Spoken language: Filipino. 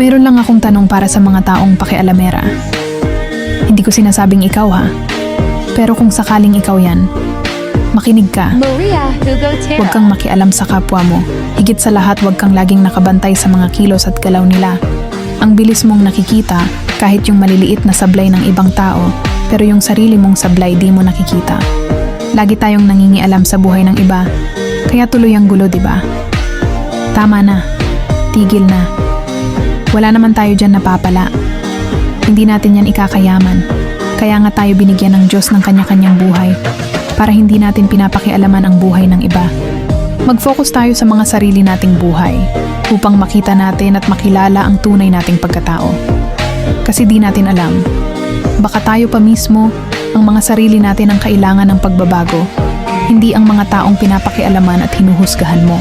Meron lang akong tanong para sa mga taong pakialamera. Hindi ko sinasabing ikaw ha. Pero kung sakaling ikaw yan, makinig ka. Maria Hugo Tara. Huwag kang makialam sa kapwa mo. Higit sa lahat, huwag kang laging nakabantay sa mga kilos at galaw nila. Ang bilis mong nakikita kahit yung maliliit na sablay ng ibang tao, pero yung sarili mong sablay di mo nakikita. Lagi tayong nangingialam sa buhay ng iba, kaya tuloy ang gulo, di ba? Tama na. Tigil na. Wala naman tayo dyan napapala. Hindi natin yan ikakayaman. Kaya nga tayo binigyan ng Diyos ng kanya-kanyang buhay para hindi natin pinapakialaman ang buhay ng iba. Mag-focus tayo sa mga sarili nating buhay upang makita natin at makilala ang tunay nating pagkatao. Kasi di natin alam, baka tayo pa mismo, ang mga sarili natin ang kailangan ng pagbabago, hindi ang mga taong pinapakialaman at hinuhusgahan mo.